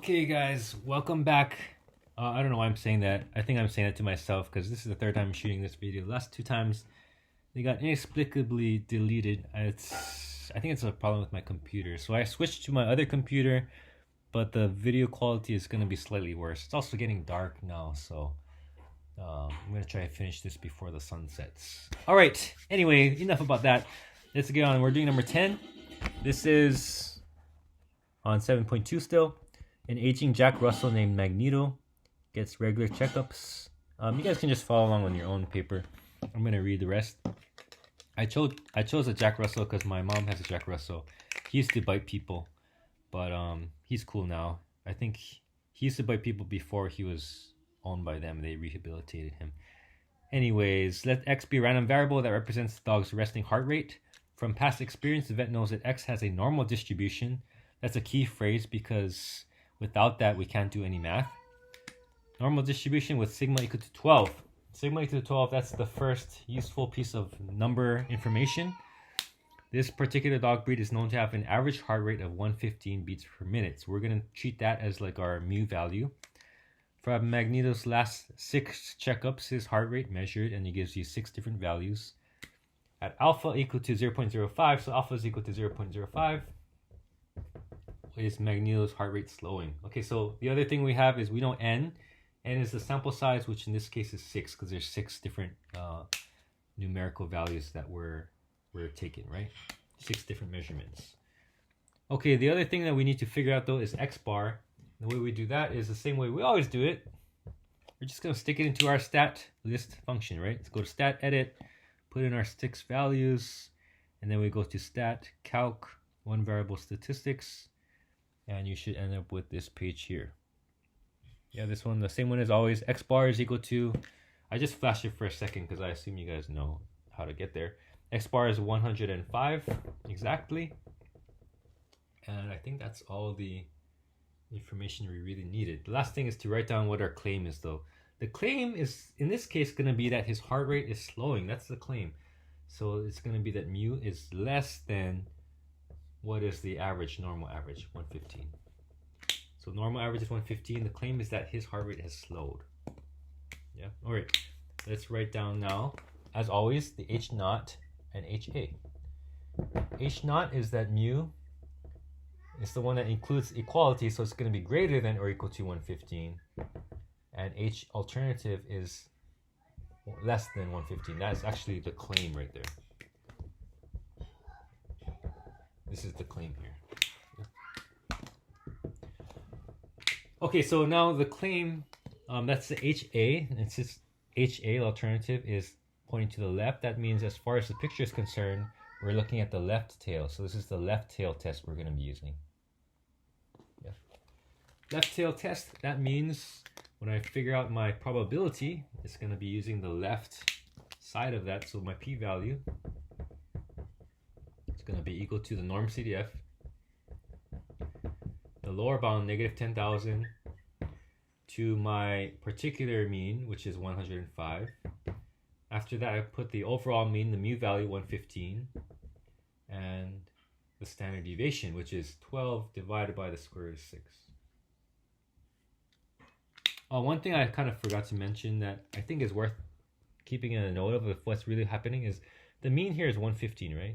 Okay, guys, welcome back. I don't know why I'm saying that. I think I'm saying it to myself because this is the third time I'm shooting this video. The last two times, they got inexplicably deleted. I think it's a problem with my computer. So I switched to my other computer, but the video quality is going to be slightly worse. It's also getting dark now, so I'm going to try to finish this before the sun sets. All right, anyway, enough about that. Let's get on. We're doing number 10. This is on 7.2 still. An aging Jack Russell named Magneto gets regular checkups. You guys can just follow along on your own paper. I'm gonna read the rest. I chose a Jack Russell because my mom has a Jack Russell. He used to bite people, but he's cool now. I think he used to bite people before he was owned by them. They rehabilitated him. Anyways, let X be a random variable that represents the dog's resting heart rate. From past experience, the vet knows that X has a normal distribution. That's a key phrase because without that, we can't do any math. Normal distribution with sigma equal to 12. Sigma equal to 12, that's the first useful piece of number information. This particular dog breed is known to have an average heart rate of 115 beats per minute. So we're going to treat that as like our mu value. From Magneto's last 6 checkups, his heart rate measured, and he gives you 6 different values. At alpha equal to 0.05, so alpha is equal to 0.05. Is Magneto's heart rate slowing? Okay, so the other thing we have is we know n. N is the sample size, which in this case is 6 because there's 6 different numerical values that we're taking, right? 6 different measurements. Okay, the other thing that we need to figure out though is x bar. The way we do that is the same way we always do it. We're just going to stick it into our stat list function, right? Let's go to stat edit, put in our 6 values, and then we go to stat calc, one variable statistics. And you should end up with this page here. Yeah, this one, the same one as always. X bar is equal to, I just flashed it for a second because I assume you guys know how to get there. X bar is 105 exactly. And I think that's all the information we really needed. The last thing is to write down what our claim is though. The claim is, in this case, going to be that his heart rate is slowing. That's the claim. So it's going to be that mu is less than what is the average, normal average, 115. So normal average is 115. The claim is that his heart rate has slowed. Yeah, all right. Let's write down now, as always, the H naught and HA. H naught is that mu is the one that includes equality, so it's going to be greater than or equal to 115. And H alternative is less than 115. That's actually the claim right there. This is the claim here. Okay, so now the claim, that's the HA. It's just HA alternative is pointing to the left. That means as far as the picture is concerned, we're looking at the left tail. So this is the left tail test we're going to be using. Yeah. Left tail test, that means when I figure out my probability, it's going to be using the left side of that. So my p-value going to be equal to the norm CDF, the lower bound negative 10,000 to my particular mean, which is 105. After that, I put the overall mean, the mu value 115, and the standard deviation, which is 12 divided by the square root of 6. One thing I kind of forgot to mention that I think is worth keeping a note of what's really happening is the mean here is 115, right?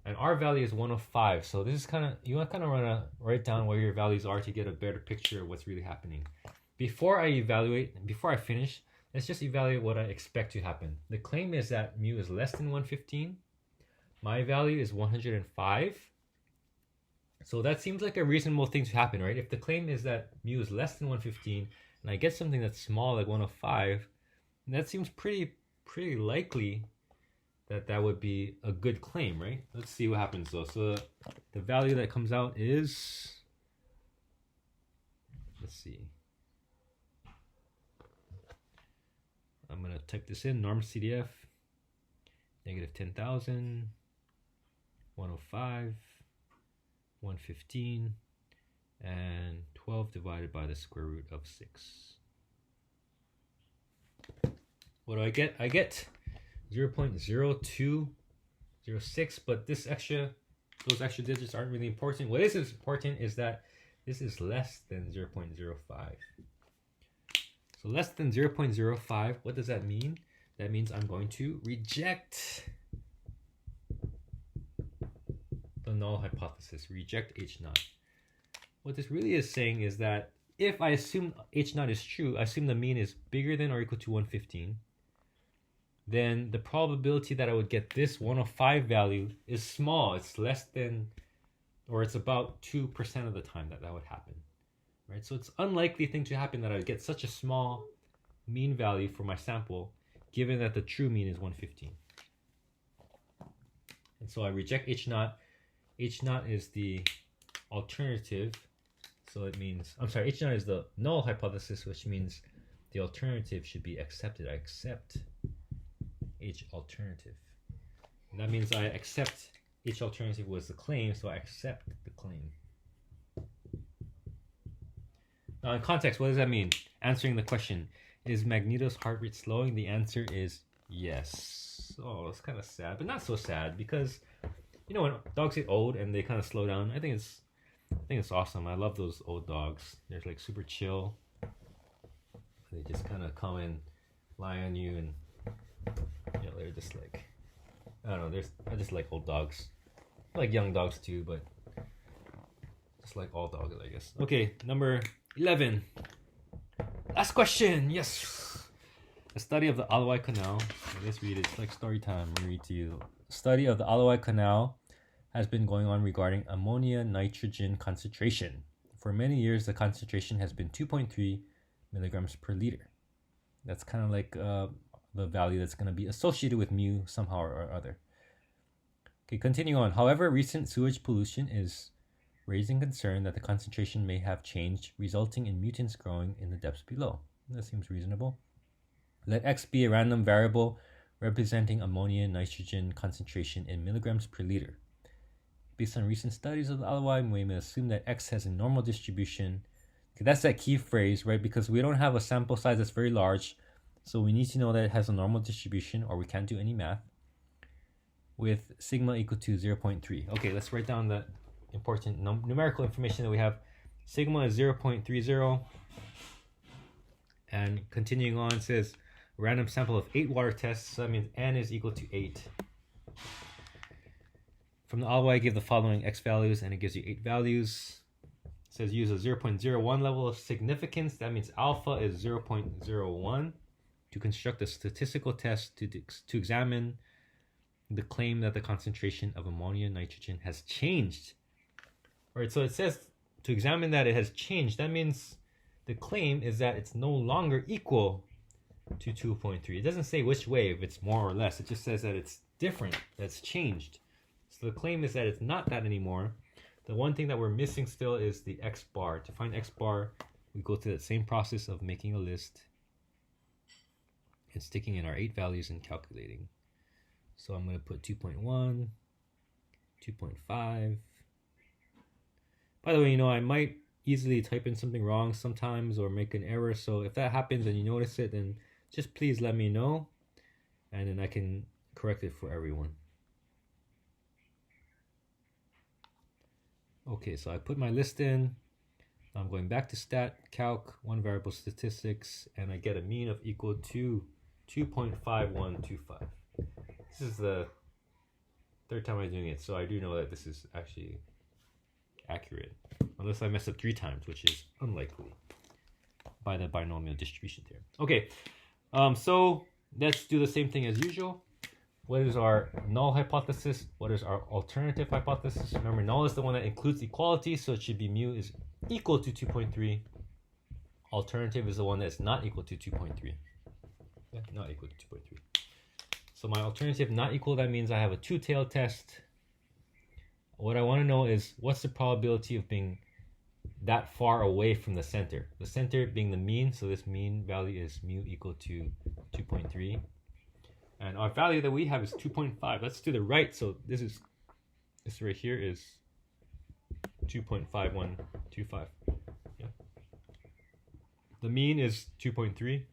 And our value is 105. So this is kind of, you want to write down where your values are to get a better picture of what's really happening. Before I finish, let's just evaluate what I expect to happen. The claim is that mu is less than 115. My value is 105. So that seems like a reasonable thing to happen, right? If the claim is that mu is less than 115 and I get something that's small like 105, that seems pretty likely that would be a good claim, right? Let's see what happens though. So the value that comes out is, let's see. I'm going to type this in, norm CDF, negative 10,000, 105, 115, and 12 divided by the square root of 6. What do I get? I get 0.0206, but those extra digits aren't really important. What is important is that This is less than 0.05. So less than 0.05, what does that mean? That means I'm going to reject the null hypothesis, reject H naught. What this really is saying is that if I assume H naught is true, I assume the mean is bigger than or equal to 115, then the probability that I would get this 105 value is small. It's less than, or it's about 2% of the time that would happen, right? So it's unlikely thing to happen that I would get such a small mean value for my sample, given that the true mean is 115. And so I reject H naught. H naught is the alternative. So it means, I'm sorry, H naught is the null hypothesis, which means the alternative should be accepted. I accept H alternative. And that means I accept H alternative was the claim, so I accept the claim. Now in context, what does that mean? Answering the question, is Magneto's heart rate slowing? The answer is yes. Oh, it's kind of sad, but not so sad, because you know when dogs get old and they kind of slow down, I think it's awesome. I love those old dogs. They're like super chill. They just kind of come and lie on you, and you know they're just like, I don't know. I just like old dogs. I like young dogs too, but just like all dogs, I guess. Okay, number 11. Last question. Yes. The study of the Alawai Canal. Let's read it. It's like story time. I'm gonna read to you. Study of the Alawai Canal has been going on regarding ammonia nitrogen concentration. For many years, the concentration has been 2.3 milligrams per liter. That's kind of like the value that's going to be associated with mu somehow or other. Okay, continuing on. However, recent sewage pollution is raising concern that the concentration may have changed, resulting in mutants growing in the depths below. That seems reasonable. Let X be a random variable representing ammonia nitrogen concentration in milligrams per liter. Based on recent studies of the Alawai, we may assume that X has a normal distribution. Okay, that's that key phrase, right? Because we don't have a sample size that's very large, so we need to know that it has a normal distribution, or we can't do any math, with sigma equal to 0.3. Okay, let's write down the important numerical information that we have. Sigma is 0.30, and continuing on, it says random sample of 8 water tests, so that means n is equal to 8. From the Alawai, give the following X values, and it gives you 8 values. It says use a 0.01 level of significance. That means alpha is 0.01 to construct a statistical test to examine the claim that the concentration of ammonia nitrogen has changed. All right, so it says to examine that it has changed. That means the claim is that it's no longer equal to 2.3. It doesn't say which way, if it's more or less. It just says that it's different, that's changed. So the claim is that it's not that anymore. The one thing that we're missing still is the X bar. To find X bar, we go through that same process of making a list and sticking in our 8 values and calculating. So I'm going to put 2.1, 2.5. By the way, you know, I might easily type in something wrong sometimes or make an error. So if that happens and you notice it, then just please let me know, and then I can correct it for everyone. Okay, so I put my list in. I'm going back to stat calc, one variable statistics, and I get a mean of equal to 2.5125. This is the third time I'm doing it, so I do know that this is actually accurate, unless I mess up 3 times, which is unlikely by the binomial distribution theorem. Okay, so let's do the same thing as usual. What is our null hypothesis? What is our alternative hypothesis? Remember, null is the one that includes equality, so it should be mu is equal to 2.3. Alternative is the one that's not equal to 2.3. Yeah, not equal to 2.3. So my alternative not equal, that means I have a two-tailed test. What I want to know is what's the probability of being that far away from the center? The center being the mean, so this mean value is mu equal to 2.3. And our value that we have is 2.5. That's to the right, so this right here is 2.5125. Yeah. The mean is 2.3.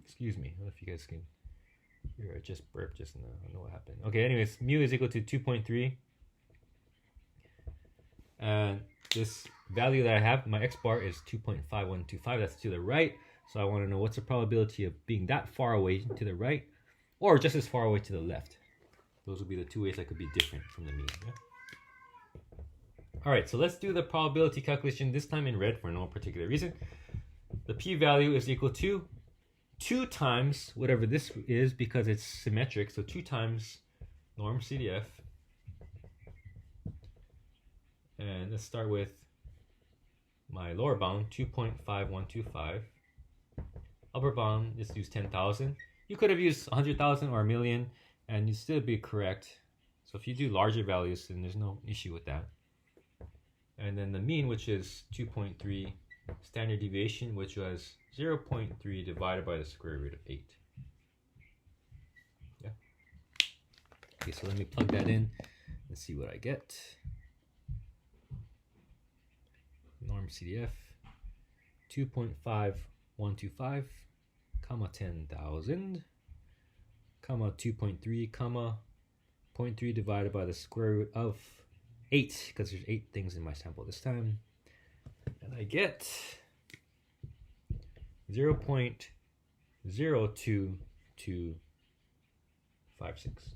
Excuse me, I don't know if you guys can hear. I just burped just now. I don't know what happened. Okay, anyways, mu is equal to 2.3. And this value that I have, my X bar is 2.5125. That's to the right. So I want to know what's the probability of being that far away to the right or just as far away to the left. Those would be the two ways I could be different from the mean. Yeah? All right, so let's do the probability calculation, this time in red for no particular reason. The p-value is equal to 2 times whatever this is because it's symmetric. So 2 times norm CDF. And let's start with my lower bound, 2.5125. Upper bound, let's use 10,000. You could have used 100,000 or a million and you'd still be correct. So if you do larger values, then there's no issue with that. And then the mean, which is 2.3, standard deviation, which was 0.3 divided by the square root of 8. Yeah. Okay, so let me plug that in and see what I get. Norm CDF, 2.5125, comma 10,000, comma 2.3, comma 0.3 divided by the square root of 8, because there's 8 things in my sample this time. And I get 0.02256.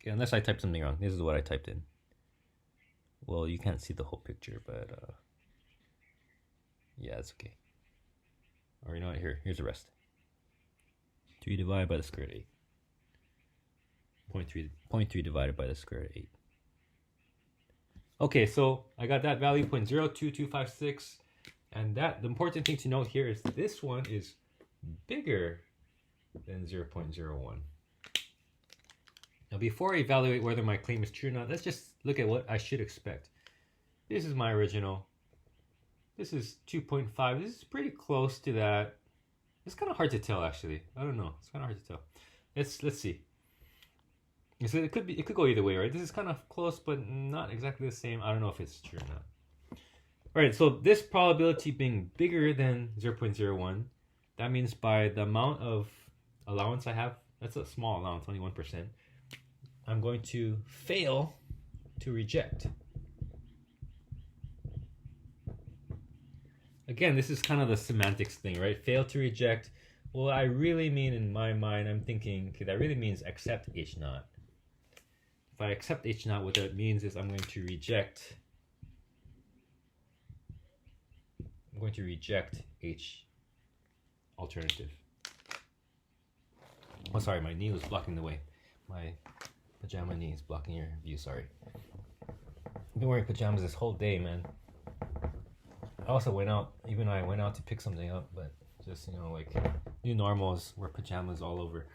Okay, unless I typed something wrong. This is what I typed in. Well, you can't see the whole picture, but yeah, it's okay. Or you know what, here's the rest. 3 divided by the square root of 8. 0.3 divided by the square root of 8. Okay, so I got that value, 0.02256. And that, the important thing to note here is this one is bigger than 0.01. Now, before I evaluate whether my claim is true or not, let's just look at what I should expect. This is my original. This is 2.5. This is pretty close to that. It's kind of hard to tell, actually. I don't know. It's kind of hard to tell. Let's see. So it could go either way, right? This is kind of close, but not exactly the same. I don't know if it's true or not. All right, so this probability being bigger than 0.01, that means by the amount of allowance I have, that's a small allowance, only 1%, I'm going to fail to reject. Again, this is kind of the semantics thing, right? Fail to reject. Well, I really mean in my mind, I'm thinking, okay, that really means accept H naught. If I accept H naught, what that means is I'm going to reject H alternative. Oh, sorry, my knee was blocking the way. My pajama knee is blocking your view, sorry. I've been wearing pajamas this whole day, man. I also went out to pick something up, but just, you know, like new normals, wear pajamas all over.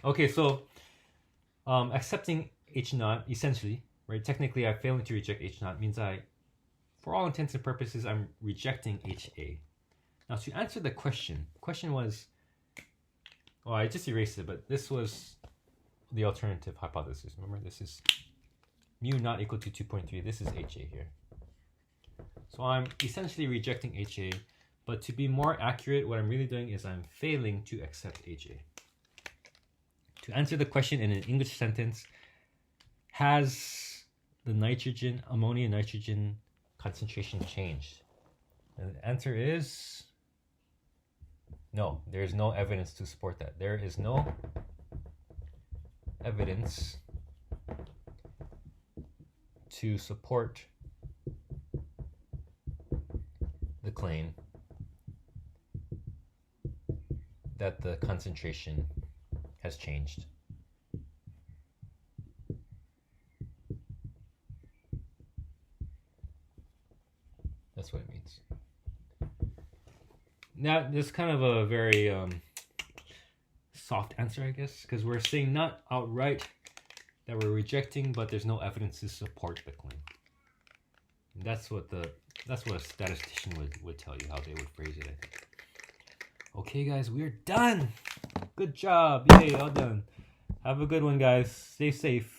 Okay, so accepting H naught, essentially, right? Technically, I'm failing to reject H naught means for all intents and purposes, I'm rejecting HA. Now, to answer the question was, well, I just erased it, but this was the alternative hypothesis. Remember, this is mu not equal to 2.3. This is HA here. So I'm essentially rejecting HA, but to be more accurate, what I'm really doing is I'm failing to accept HA. To answer the question in an English sentence, has the ammonia nitrogen concentration changed? And the answer is no. There is no evidence to support that. There is no evidence to support the claim that the concentration has changed. That's what it means. Now, this is kind of a very soft answer, I guess, because we're saying not outright that we're rejecting, but there's no evidence to support the claim. And that's what a statistician would tell you, how they would phrase it, I think. Okay, guys, we're done. Good job. Yay, all done. Have a good one, guys. Stay safe.